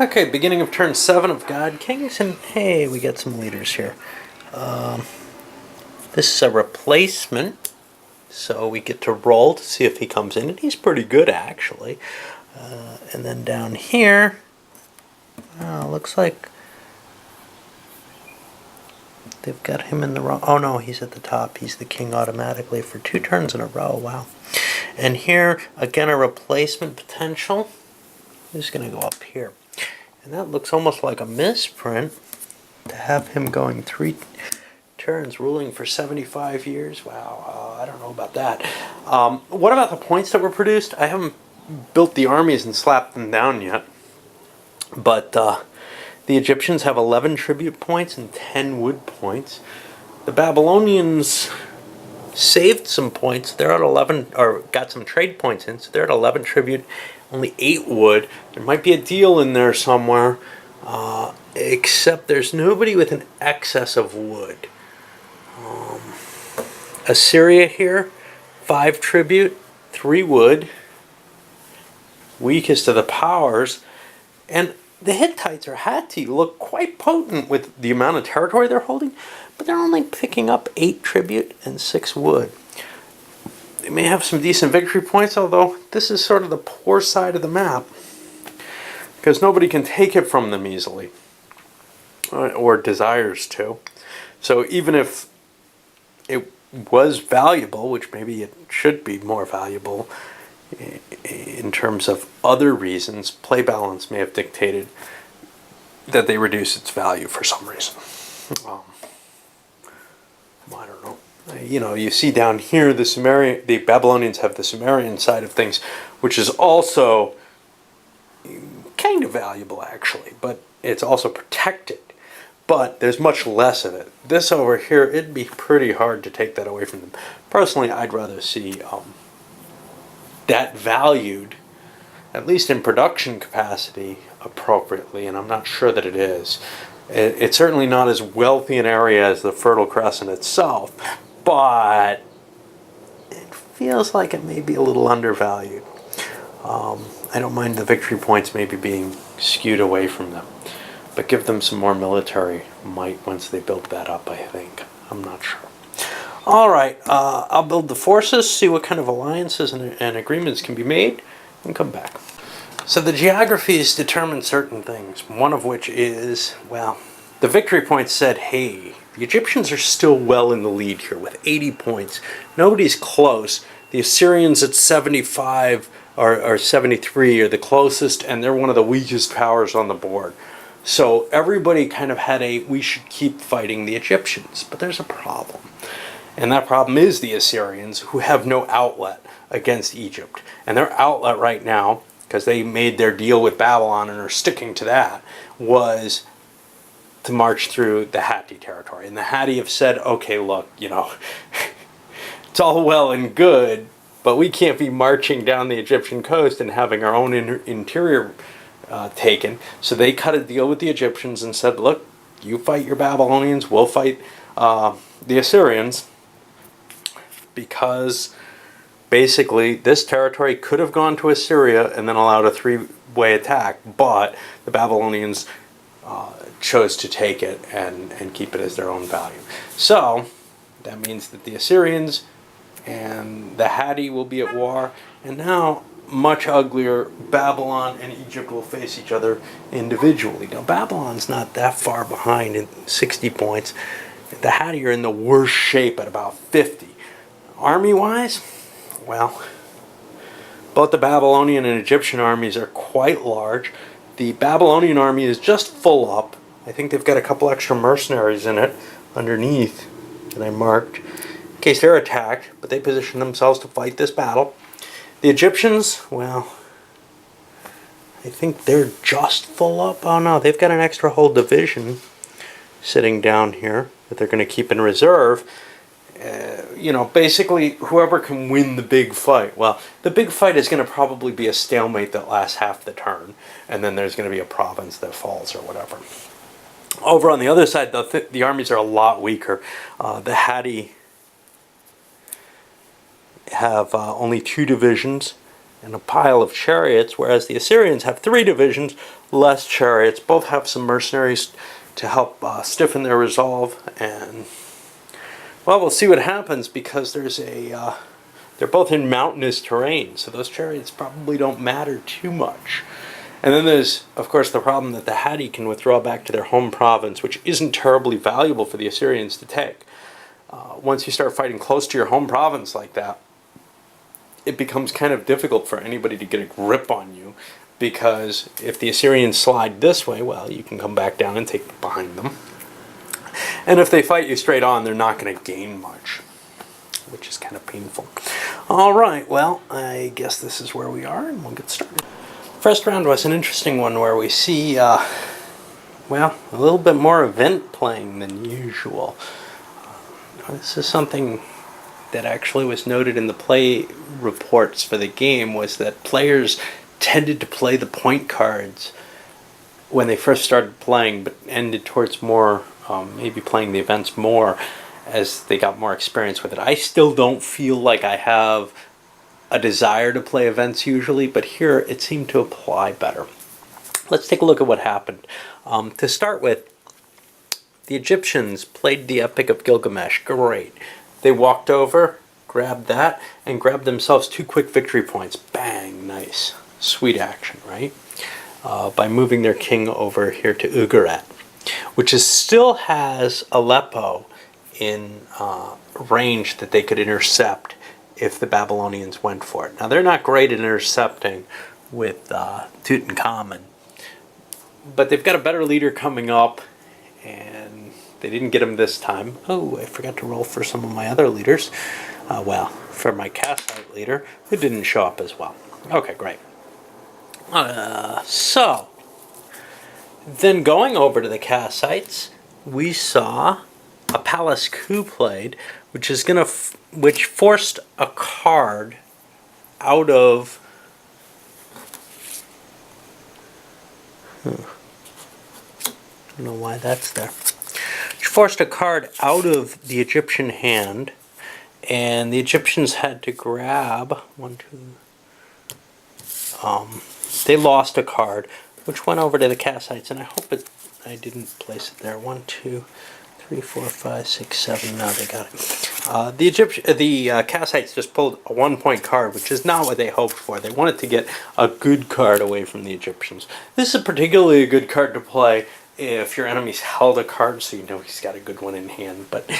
Okay, beginning of turn 7 of God Kings, and hey, we got some leaders here. This is a replacement, so we get to roll to see if he comes in, and he's pretty good actually. And then down here, looks like they've got him in the wrong. Oh no, he's at the top. He's the king automatically for 2 turns in a row. Wow. And here, again, a replacement potential. I'm just going to go up here. And that looks almost like a misprint to have him going 3 turns, ruling for 75 years. Wow, I don't know about that. What about the points that were produced? I haven't built the armies and slapped them down yet. But the Egyptians have 11 tribute points and 10 wood points. The Babylonians saved some points. They're at 11, or got some trade points in, so they're at 11 tribute, only 8 wood. There might be a deal in there somewhere, except there's nobody with an excess of wood. Assyria here, 5 tribute, 3 wood, weakest of the powers, and the Hittites or Hatti look quite potent with the amount of territory they're holding, but they're only picking up 8 tribute and 6 wood. They may have some decent victory points, although this is sort of the poor side of the map, because nobody can take it from them easily, or desires to. So even if it was valuable, which maybe it should be more valuable, in terms of other reasons, play balance may have dictated that they reduce its value for some reason. I don't know. You see down here the Babylonians have the Sumerian side of things, which is also kind of valuable actually, but it's also protected. But there's much less of it. This over here, it'd be pretty hard to take that away from them. Personally, I'd rather see that valued, at least in production capacity, appropriately, and I'm not sure that it is. It's certainly not as wealthy an area as the Fertile Crescent itself, but it feels like it may be a little undervalued. I don't mind the victory points maybe being skewed away from them, but give them some more military might once they build that up, I think. I'm not sure. All right, I'll build the forces, see what kind of alliances and agreements can be made, and come back. So the geographies determine certain things, one of which is, well, the victory points said, hey, the Egyptians are still well in the lead here with 80 points. Nobody's close. The Assyrians at 75 or 73 are the closest, and they're one of the weakest powers on the board. So everybody kind of had we should keep fighting the Egyptians, but there's a problem. And that problem is the Assyrians, who have no outlet against Egypt. And their outlet right now, because they made their deal with Babylon and are sticking to that, was to march through the Hatti territory. And the Hatti have said, okay, look, it's all well and good, but we can't be marching down the Egyptian coast and having our own interior taken. So they cut a deal with the Egyptians and said, look, you fight your Babylonians, we'll fight the Assyrians, because basically this territory could have gone to Assyria and then allowed a 3-way attack, but the Babylonians chose to take it and keep it as their own value. So that means that the Assyrians and the Hatti will be at war, and now much uglier, Babylon and Egypt will face each other individually. Now Babylon's not that far behind in 60 points. The Hatti are in the worst shape at about 50. Army-wise, well, both the Babylonian and Egyptian armies are quite large. The Babylonian army is just full up. I think they've got a couple extra mercenaries in it underneath that I marked in case they're attacked, but they position themselves to fight this battle. The Egyptians, well, I think they're just full up. Oh no, they've got an extra whole division sitting down here that they're going to keep in reserve. Basically whoever can win the big fight. Well, the big fight is going to probably be a stalemate that lasts half the turn, and then there's going to be a province that falls or whatever. Over on the other side, the armies are a lot weaker. The Hatti have only 2 divisions, and a pile of chariots, whereas the Assyrians have 3 divisions, less chariots. Both have some mercenaries to help stiffen their resolve, and well, we'll see what happens, because there's they're both in mountainous terrain, so those chariots probably don't matter too much. And then there's, of course, the problem that the Hatti can withdraw back to their home province, which isn't terribly valuable for the Assyrians to take. Once you start fighting close to your home province like that, it becomes kind of difficult for anybody to get a grip on you, because if the Assyrians slide this way, well, you can come back down and take behind them. And if they fight you straight on, they're not going to gain much, which is kind of painful. All right, well, I guess this is where we are, and we'll get started. First round was an interesting one where we see, well, a little bit more event playing than usual. This is something that actually was noted in the play reports for the game, was that players tended to play the point cards when they first started playing, but ended towards more, maybe playing the events more as they got more experience with it. I still don't feel like I have a desire to play events usually, but here it seemed to apply better. Let's take a look at what happened. To start with, the Egyptians played the Epic of Gilgamesh. Great. They walked over, grabbed that, and grabbed themselves 2 quick victory points. Bang, nice. Sweet action, right? By moving their king over here to Ugarit, which still has Aleppo in range that they could intercept if the Babylonians went for it. Now, they're not great at intercepting with Tutankhamun, but they've got a better leader coming up, and they didn't get him this time. Oh, I forgot to roll for some of my other leaders. Well, for my Kassite leader, who didn't show up as well. Okay, great. So, then going over to the Kassites, we saw a palace coup played, which forced a card out of I don't know why that's there. Which forced a card out of the Egyptian hand, and the Egyptians had to grab they lost a card, which went over to the Kassites, and I hope I didn't place it there. 1, 2, 3, 4, 5, 6, 7. No, they got it. The Kassites just pulled a 1-point card, which is not what they hoped for. They wanted to get a good card away from the Egyptians. This is particularly a good card to play if your enemy's held a card, so you know he's got a good one in hand. But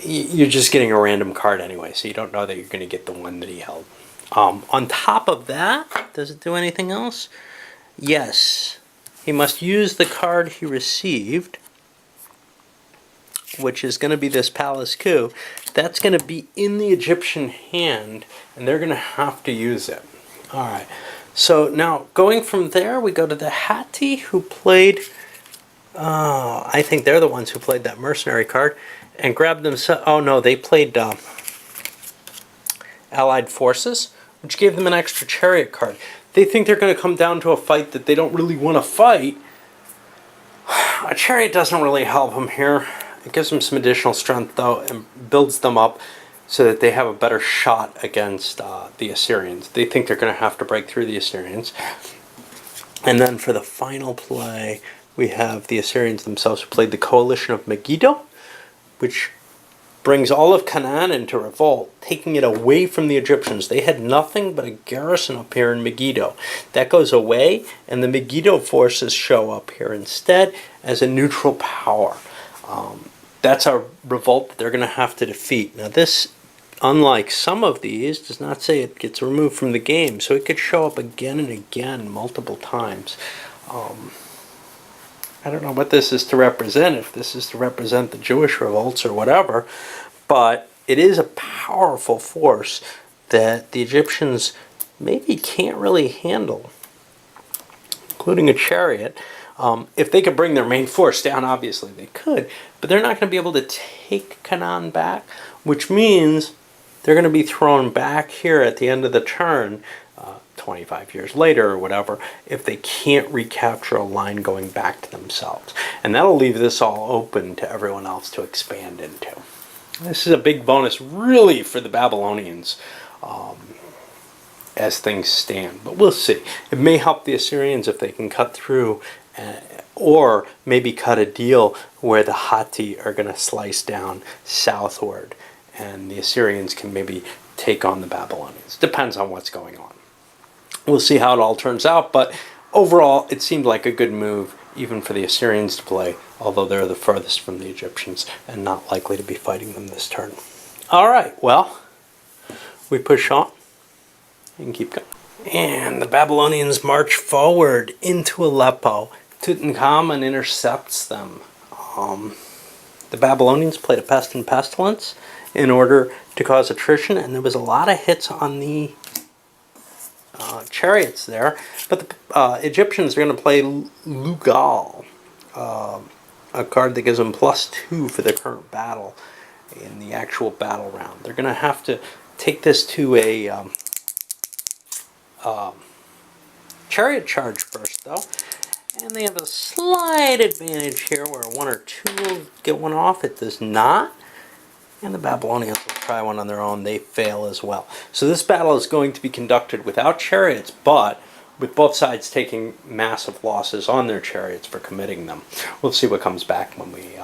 you're just getting a random card anyway, so you don't know that you're going to get the one that he held. On top of that, does it do anything else? Yes. He must use the card he received, which is going to be this palace coup. That's going to be in the Egyptian hand, and they're going to have to use it. All right. So now, going from there, we go to the Hatti, who played, I think they're the ones who played that mercenary card, and grabbed themselves, oh no, they played Allied Forces, which gave them an extra chariot card. They think they're going to come down to a fight that they don't really want to fight. A chariot doesn't really help them here. It gives them some additional strength, though, and builds them up so that they have a better shot against the Assyrians. They think they're going to have to break through the Assyrians. And then for the final play, we have the Assyrians themselves, who played the coalition of Megiddo, which brings all of Canaan into revolt, taking it away from the Egyptians. They had nothing but a garrison up here in Megiddo. That goes away, and the Megiddo forces show up here instead as a neutral power. That's a revolt that they're going to have to defeat. Now this, unlike some of these, does not say it gets removed from the game, so it could show up again and again multiple times. I don't know what this is to represent, if this is to represent the Jewish revolts or whatever, but it is a powerful force that the Egyptians maybe can't really handle, including a chariot. If they could bring their main force down, obviously they could, but they're not going to be able to take Canaan back, which means they're going to be thrown back here at the end of the turn, 25 years later or whatever, if they can't recapture a line going back to themselves. And that'll leave this all open to everyone else to expand into. This is a big bonus, really, for the Babylonians, as things stand. But we'll see. It may help the Assyrians if they can cut through, or maybe cut a deal where the Hatti are going to slice down southward, and the Assyrians can maybe take on the Babylonians. Depends on what's going on. We'll see how it all turns out, but overall it seemed like a good move even for the Assyrians to play, although they're the furthest from the Egyptians and not likely to be fighting them this turn. Alright, well, we push on and keep going. And the Babylonians march forward into Aleppo. Tutankhamun intercepts them. The Babylonians played a pest and pestilence in order to cause attrition, and there was a lot of hits on the chariots there. But the Egyptians are going to play Lugal, a card that gives them +2 for the current battle in the actual battle round. They're going to have to take this to a chariot charge first, though. And they have a slight advantage here where 1 or 2 will get one off. It does not. And the Babylonians will try one on their own. They fail as well. So this battle is going to be conducted without chariots, but with both sides taking massive losses on their chariots for committing them. We'll see what comes back when we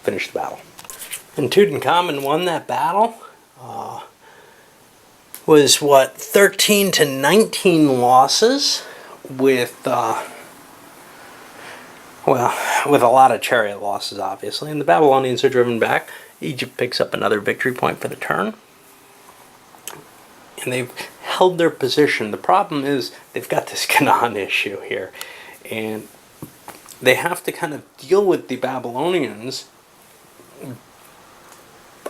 finish the battle. And Tutankhamun won that battle. Was what, 13 to 19 losses with with a lot of chariot losses, obviously. And the Babylonians are driven back. Egypt picks up another victory point for the turn. And they've held their position. The problem is they've got this Canaan issue here. And they have to kind of deal with the Babylonians.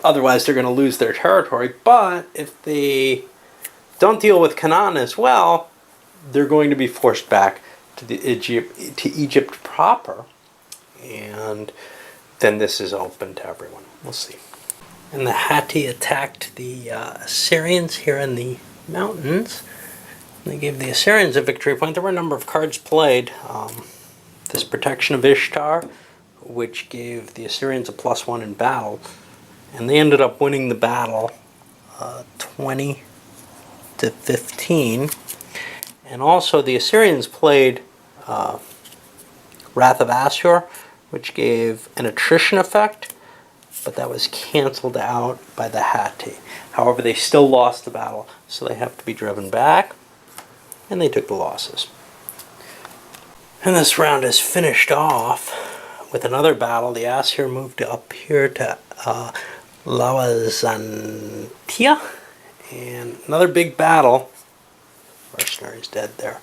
Otherwise, they're going to lose their territory. But if they don't deal with Canaan as well, they're going to be forced back to Egypt proper, and then this is open to everyone. We'll see. And the Hatti attacked the Assyrians here in the mountains. They gave the Assyrians a victory point. There were a number of cards played. This Protection of Ishtar, which gave the Assyrians a +1 in battle, and they ended up winning the battle 20 to 15. And also the Assyrians played Wrath of Ashur, which gave an attrition effect, but that was canceled out by the Hatti. However, they still lost the battle, so they have to be driven back, and they took the losses. And this round is finished off with another battle. The Ashur moved up here to Lawazantia, and another big battle. Mercenary's dead there.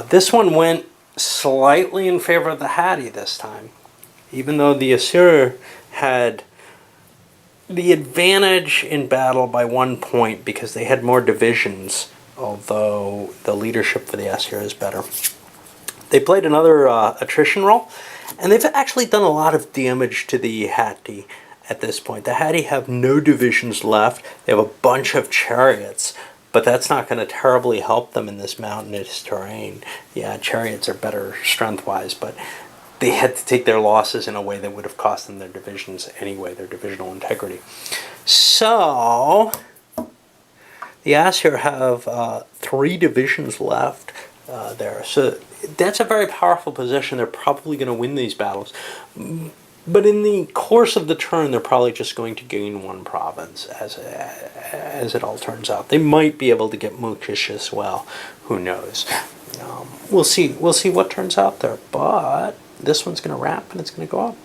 This one went slightly in favor of the Hatti this time, even though the Assyr had the advantage in battle by 1 point because they had more divisions, although the leadership for the Assyr is better. They played another attrition roll, and they've actually done a lot of damage to the Hatti at this point. The Hatti have no divisions left. They have a bunch of chariots, but that's not going to terribly help them in this mountainous terrain. Yeah, chariots are better strength-wise, but they had to take their losses in a way that would have cost them their divisions anyway, their divisional integrity. So, the Assyr have 3 divisions left there. So that's a very powerful position. They're probably going to win these battles. But in the course of the turn, they're probably just going to gain 1 province, as it all turns out. They might be able to get Mukish as well. Who knows? We'll see. We'll see what turns out there. But this one's going to wrap, and it's going to go up.